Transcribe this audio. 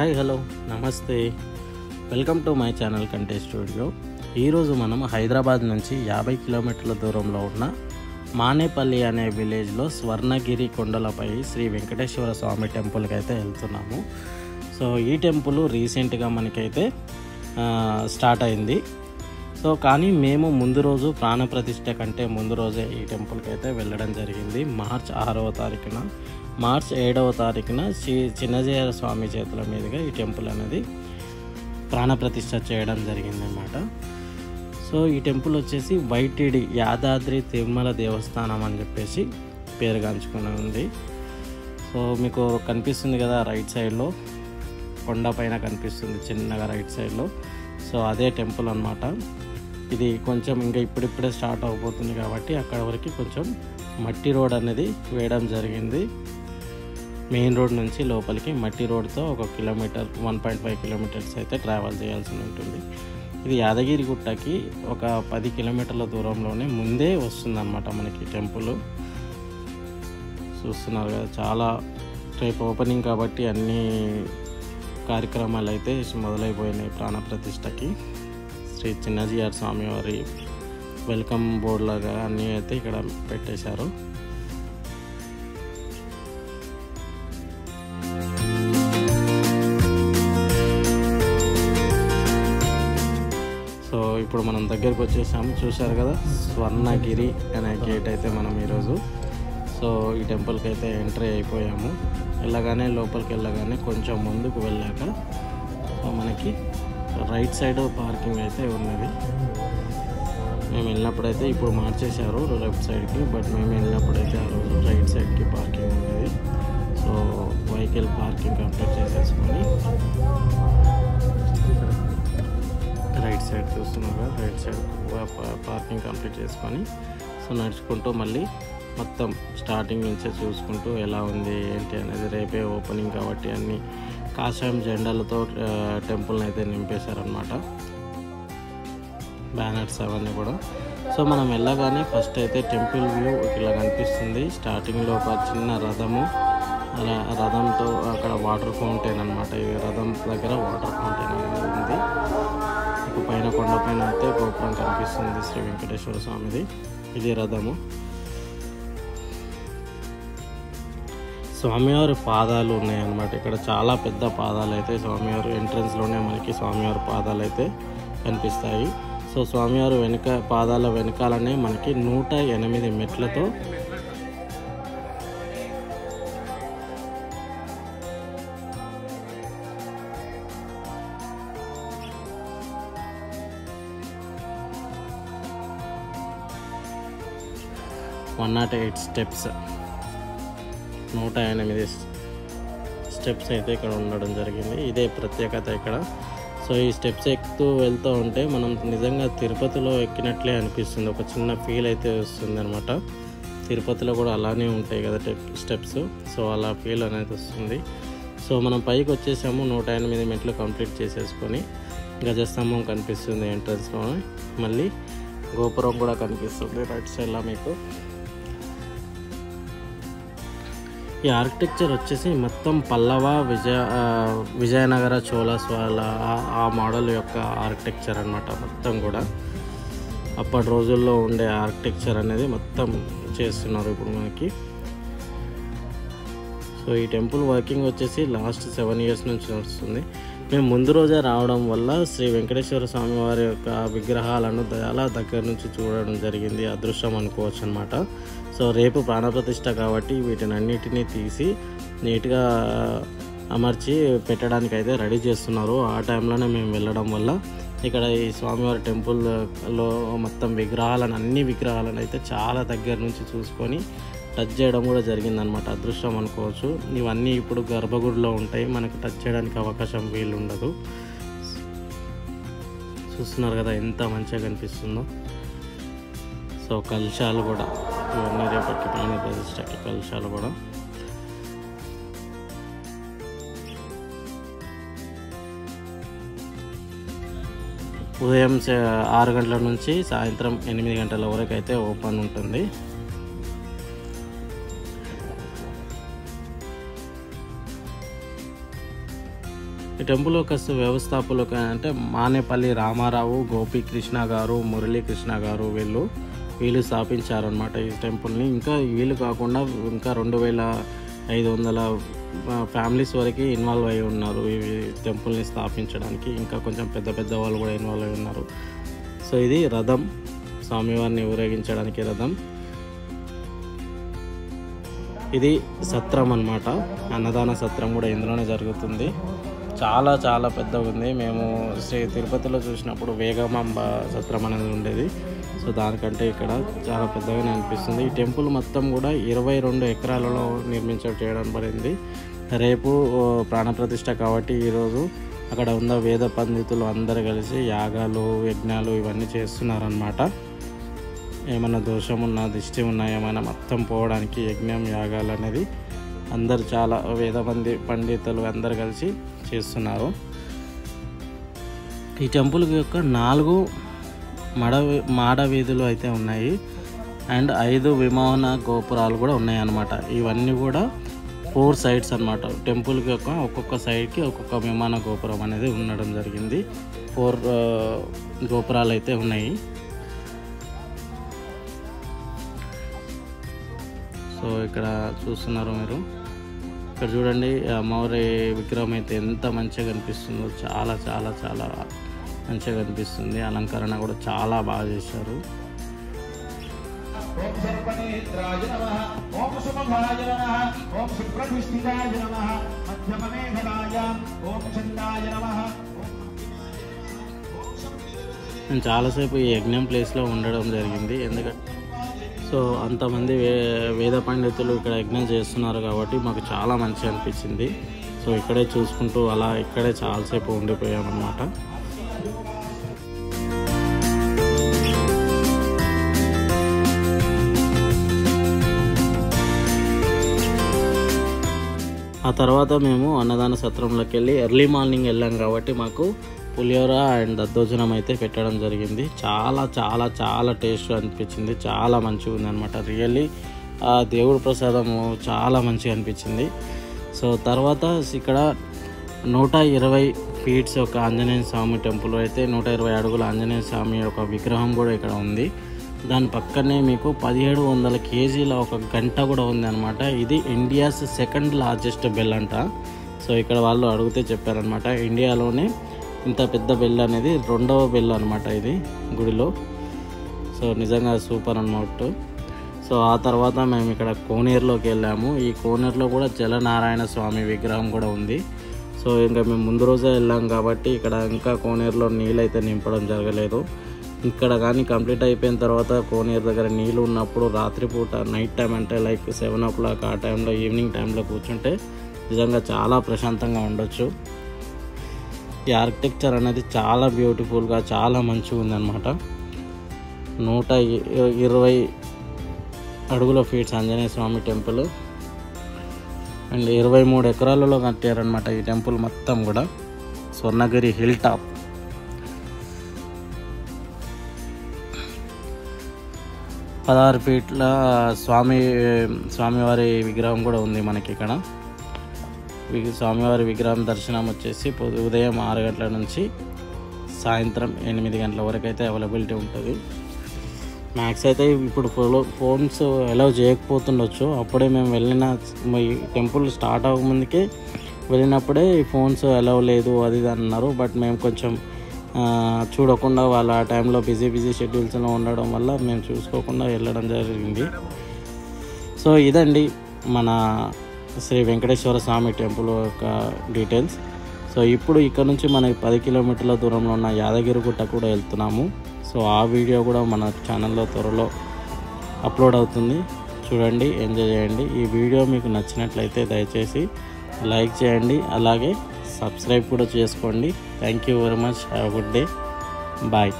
Hi hello నమస్తే, welcome to my channel కంటే studio. ఈరోజు మనం హైదరాబాద్ నుంచి 50 కిలోమీటర్ల దూరంలో ఉన్న మానేపల్లి అనే విలేజ్లో స్వర్ణగిరి కొండలపై శ్రీ వెంకటేశ్వర స్వామి టెంపుల్కి అయితే వెళ్తున్నాము. సో ఈ టెంపుల్ రీసెంట్గా మనకైతే స్టార్ట్ అయింది. సో కానీ మేము ముందు రోజు ప్రాణప్రతిష్ఠ కంటే ముందు రోజే ఈ టెంపుల్కి అయితే వెళ్ళడం జరిగింది. మార్చ్ 6వ తారీఖున, మార్చ్ 7వ తారీఖున శ్రీ చిన్నజీయర స్వామి చేతుల మీదుగా ఈ టెంపుల్ అనేది ప్రాణప్రతిష్ఠ చేయడం జరిగింది అన్నమాట. సో ఈ టెంపుల్ వచ్చేసి వైటిడి యాదాద్రి తిరుమల దేవస్థానం అని చెప్పేసి పేరుగాంచుకుని ఉంది. సో మీకు కనిపిస్తుంది కదా రైట్ సైడ్లో, కొండ పైన కనిపిస్తుంది చిన్నగా రైట్ సైడ్లో. సో అదే టెంపుల్ అన్నమాట. ఇది కొంచెం ఇంకా ఇప్పుడిప్పుడే స్టార్ట్ అవబోతుంది కాబట్టి అక్కడ వరకు కొంచెం మట్టి రోడ్ అనేది వేయడం జరిగింది. మెయిన్ రోడ్ నుంచి లోపలికి మట్టి రోడ్తో 1.5 కిలోమీటర్స్ అయితే ట్రావెల్ చేయాల్సి ఉంటుంది. ఇది యాదగిరి గుట్టకి ఒక 10 కిలోమీటర్ల దూరంలోనే ముందే వస్తుందన్నమాట మనకి టెంపుల్. చూస్తున్నారు కదా, చాలా రేపు ఓపెనింగ్ కాబట్టి అన్ని కార్యక్రమాలు అయితే మొదలైపోయినాయి. ప్రాణప్రతిష్ఠకి శ్రీ చిన్నజీయర్ స్వామి వారి వెల్కమ్ బోర్డు లాగా అన్నీ అయితే ఇక్కడ పెట్టేశారు. సో ఇప్పుడు మనం దగ్గరకు వచ్చేసాము. చూశారు కదా, స్వర్ణగిరి అనే గేట్ అయితే మనం ఈరోజు సో ఈ టెంపుల్కి అయితే ఎంట్రీ అయిపోయాము. లోపలికి వెళ్ళగానే కొంచెం ముందుకు వెళ్ళాక సో మనకి రైట్ సైడ్ పార్కింగ్ అయితే ఉన్నది. మేము వెళ్ళినప్పుడైతే ఇప్పుడు మార్చేశారు లెఫ్ట్ సైడ్కి, బట్ మేము వెళ్ళినప్పుడైతే ఆ రోజు రైట్ సైడ్కి పార్కింగ్ ఉన్నది. సో వెహికల్ పార్కింగ్ కంప్లీట్ చేసేసుకొని రైట్ సైడ్ చూస్తున్నాగా, రైట్ సైడ్ పార్కింగ్ కంప్లీట్ చేసుకొని సో నడుచుకుంటూ మళ్ళీ మొత్తం స్టార్టింగ్ నుంచే చూసుకుంటూ ఎలా ఉంది ఏంటి అనేది, రేపే ఓపెనింగ్ కాబట్టి అన్ని కాషాయం జెండాలతో టెంపుల్ని అయితే నింపేశారనమాట, బ్యానర్స్ అవన్నీ కూడా. సో మనం వెళ్ళగానే ఫస్ట్ అయితే టెంపుల్ వ్యూ ఇలా కనిపిస్తుంది. స్టార్టింగ్లో ఒక చిన్న రథము, అలా రథంతో అక్కడ వాటర్ ఫౌంటైన్ అనమాట. ఈ రథం దగ్గర వాటర్ ఫౌంటైన్ అనేది ఉంది. ఇక పైన కొండ పైన అయితే గోపురం కనిపిస్తుంది శ్రీ వెంకటేశ్వర స్వామిది. ఇది రథము. స్వామివారి పాదాలు ఉన్నాయన్నమాట. ఇక్కడ చాలా పెద్ద పాదాలు అయితే స్వామివారి ఎంట్రన్స్లోనే మనకి స్వామివారి పాదాలు అయితే కనిపిస్తాయి. సో స్వామివారి పాదాల వెనకాలనే మనకి 108 మెట్లతో స్టెప్స్ 108 స్టెప్స్ అయితే ఇక్కడ ఉండడం జరిగింది. ఇదే ప్రత్యేకత ఇక్కడ. సో ఈ స్టెప్స్ ఎక్కుతూ వెళ్తూ ఉంటే మనం నిజంగా తిరుపతిలో ఎక్కినట్లే అనిపిస్తుంది. ఒక చిన్న ఫీల్ అయితే వస్తుంది అనమాట. తిరుపతిలో కూడా అలానే ఉంటాయి కదా స్టెప్స్. సో అలా ఫీల్ అనేది వస్తుంది. సో మనం పైకి వచ్చేసాము. 108 మెట్లు కంప్లీట్ చేసేసుకొని గజస్తంభం కనిపిస్తుంది ఎంట్రన్స్లో. మళ్ళీ గోపురం కూడా కనిపిస్తుంది రైట్ సైడ్లో మీకు. ఈ ఆర్కిటెక్చర్ వచ్చేసి మొత్తం పల్లవ విజయనగర చోళాస్ వాళ్ళ ఆ మోడల్ యొక్క ఆర్కిటెక్చర్ అన్నమాట. మొత్తం కూడా అప్పటి రోజుల్లో ఉండే ఆర్కిటెక్చర్ అనేది మొత్తం చేస్తున్నారు ఇప్పుడు మనకి. సో ఈ టెంపుల్ వర్కింగ్ వచ్చేసి లాస్ట్ 7 years నుంచి నడుస్తుంది. మేము ముందు రోజే రావడం వల్ల శ్రీ వెంకటేశ్వర స్వామి వారి యొక్క విగ్రహాలను చాలా దగ్గర నుంచి చూడడం జరిగింది. అదృష్టం అనుకోవచ్చు అనమాట. సో రేపు ప్రాణప్రతిష్ఠ కాబట్టి వీటిని అన్నిటినీ తీసి నీట్గా అమర్చి పెట్టడానికి అయితే రెడీ చేస్తున్నారు. ఆ టైంలోనే మేము వెళ్ళడం వల్ల ఇక్కడ ఈ స్వామివారి టెంపుల్లో మొత్తం అన్ని విగ్రహాలను అయితే చాలా దగ్గర నుంచి చూసుకొని టచ్ చేయడం కూడా జరిగిందనమాట. అదృష్టం అనుకోవచ్చు. ఇవన్నీ ఇప్పుడు గర్భగుడిలో ఉంటాయి, మనకు టచ్ చేయడానికి అవకాశం వీలు ఉండదు. చూస్తున్నారు కదా ఎంత మంచిగా కనిపిస్తుందో. సో కలశాలు కూడా ఇవన్నీ రేపటికి ప్రాణప్రతిష్ఠకి కలశాలు కూడా. ఉదయం 6 గంటల నుంచి సాయంత్రం 8 గంటల వరకు అయితే ఓపెన్ ఉంటుంది. ఈ టెంపుల్ యొక్క వ్యవస్థాపకులు అంటే మానేపల్లి రామారావు, గోపీకృష్ణ గారు, మురళీకృష్ణ గారు వీళ్ళు స్థాపించారనమాట ఈ టెంపుల్ని. ఇంకా వీళ్ళు కాకుండా ఇంకా 2500 ఫ్యామిలీస్ వరకు ఇన్వాల్వ్ అయి ఉన్నారు ఈ టెంపుల్ని స్థాపించడానికి. ఇంకా కొంచెం పెద్ద వాళ్ళు కూడా ఇన్వాల్వ్ అయి ఉన్నారు. సో ఇది రథం, స్వామివారిని ఊరేగించడానికి రథం. ఇది సత్రం అన్నమాట, అన్నదాన సత్రం కూడా ఇందులోనే జరుగుతుంది. చాలా చాలా పెద్దగా ఉంది. మేము శ్రీ తిరుపతిలో చూసినప్పుడు వేగమాంబ సత్రం అనేది ఉండేది. సో దానికంటే ఇక్కడ చాలా పెద్దగానే అనిపిస్తుంది. ఈ టెంపుల్ మొత్తం కూడా 22 ఎకరాలలో చేయడం పడింది. రేపు ప్రాణప్రతిష్ఠ కాబట్టి ఈరోజు అక్కడ ఉన్న వేద పండితులు అందరూ కలిసి యాగాలు, యజ్ఞాలు ఇవన్నీ చేస్తున్నారన్నమాట. ఏమైనా దోషం ఉన్నా, దిష్టి ఉన్నా, ఏమైనా మొత్తం పోవడానికి యజ్ఞం, యాగాలు అనేది అందరు చాలా వేద పండితులు అందరు కలిసి చేస్తున్నారు. ఈ టెంపుల్ యొక్క 4 మాడ వీధులు అయితే ఉన్నాయి అండ్ 5 విమాన గోపురాలు కూడా ఉన్నాయి అన్నమాట. ఇవన్నీ కూడా 4 సైడ్స్ అన్నమాట. టెంపుల్కి యొక్క ఒక్కొక్క సైడ్కి ఒక్కొక్క విమాన గోపురం అనేది ఉండడం జరిగింది. 4 గోపురాలు అయితే ఉన్నాయి. సో ఇక్కడ చూస్తున్నారు మీరు, ఇక్కడ చూడండి అమ్మవారి విగ్రహం అయితే ఎంత మంచిగా కనిపిస్తుందో, చాలా చాలా చాలా మంచిగా కనిపిస్తుంది. అలంకరణ కూడా చాలా బాగా చేశారు. నేను చాలాసేపు ఈ యజ్ఞం ప్లేస్లో ఉండడం జరిగింది. ఎందుకంటే సో అంతమంది వేద పండితులు ఇక్కడ యజ్ఞం చేస్తున్నారు కాబట్టి మాకు చాలా మంచిగా అనిపించింది. సో ఇక్కడే చూసుకుంటూ అలా ఇక్కడే చాలాసేపు ఉండిపోయామన్నమాట. ఆ తర్వాత మేము అన్నదాన సత్రంలోకి వెళ్ళి ఎర్లీ మార్నింగ్ వెళ్ళాం కాబట్టి మాకు పులిహోర అండ్ దద్దోజనం అయితే పెట్టడం జరిగింది. చాలా చాలా చాలా టేస్ట్ అనిపించింది, చాలా మంచిగా ఉంది అనమాట. రియల్లీ దేవుడి ప్రసాదము చాలా మంచిగా అనిపించింది. సో తర్వాత ఇక్కడ 120 ఫీట్స్ ఒక ఆంజనేయ స్వామి టెంపుల్ అయితే 120 అడుగుల ఆంజనేయ స్వామి యొక్క విగ్రహం కూడా ఇక్కడ ఉంది. దాని పక్కనే మీకు 1700 కేజీల ఒక గంట కూడా ఉంది అనమాట. ఇది ఇండియాస్ 2nd లార్జెస్ట్ బెల్ అంట. సో ఇక్కడ వాళ్ళు అడిగితే చెప్పారనమాట, ఇండియాలోనే ఇంత పెద్ద బెల్ అనేది 2వ బెల్ అనమాట ఇది గుడిలో. సో నిజంగా సూపర్ అన్నమాట. సో ఆ తర్వాత మేము ఇక్కడ కోనేరులోకి వెళ్ళాము. ఈ కోనేరులో కూడా జలనారాయణ స్వామి విగ్రహం కూడా ఉంది. సో ఇంకా మేము ముందు రోజే వెళ్ళాం కాబట్టి ఇక్కడ ఇంకా కోనేరులో నీళ్ళు అయితే నింపడం జరగలేదు. ఇక్కడ కానీ కంప్లీట్ అయిపోయిన తర్వాత కోనేరు దగ్గర నీళ్ళు ఉన్నప్పుడు రాత్రిపూట నైట్ టైం అంటే లైక్ 7 o'clock ఆ టైంలో, ఈవినింగ్ టైంలో కూర్చుంటే నిజంగా చాలా ప్రశాంతంగా ఉండొచ్చు. ఈ ఆర్కిటెక్చర్ అనేది చాలా బ్యూటిఫుల్గా చాలా మంచిగా ఉందన్నమాట. 120 అడుగుల feets Anjaneya Swamy temple and 23 ఎకరాలలో కట్టారనమాట ఈ టెంపుల్ మొత్తం కూడా. Swarnagiri hill top. పదహారు ఫీట్ల స్వామివారి విగ్రహం కూడా ఉంది మనకి ఇక్కడ. స్వామివారి విగ్రహం దర్శనం వచ్చేసి ఉదయం 6 గంటల నుంచి సాయంత్రం 8 గంటల వరకు అయితే అవైలబిలిటీ ఉంటుంది. మ్యాక్స్ అయితే ఇప్పుడు ఫోన్స్ అలౌ చేయకపోతుండొచ్చు. అప్పుడే మేము వెళ్ళిన టెంపుల్ స్టార్ట్ అవ్వకముందుకే వెళ్ళినప్పుడే ఈ ఫోన్స్ అలౌ లేదు అది ఇది అన్నారు. బట్ మేము కొంచెం చూడకుండా వాళ్ళ ఆ టైంలో బిజీ షెడ్యూల్స్లో ఉండడం వల్ల మేము చూసుకోకుండా వెళ్ళడం జరిగింది. సో ఇదండి మన శ్రీ వెంకటేశ్వర స్వామి టెంపుల్ యొక్క డీటెయిల్స్. సో ఇప్పుడు ఇక్కడ నుంచి మనకి 10 కిలోమీటర్ల దూరంలో ఉన్న యాదగిరిగుట్ట కూడా వెళ్తున్నాము. సో ఆ వీడియో కూడా మన ఛానల్లో త్వరలో అప్లోడ్ అవుతుంది. చూడండి, ఎంజాయ్ చేయండి. ఈ వీడియో మీకు నచ్చినట్లయితే దయచేసి లైక్ చేయండి, అలాగే సబ్స్క్రైబ్ కూడా చేసుకోండి. Thank you very much. Have a good day. Bye.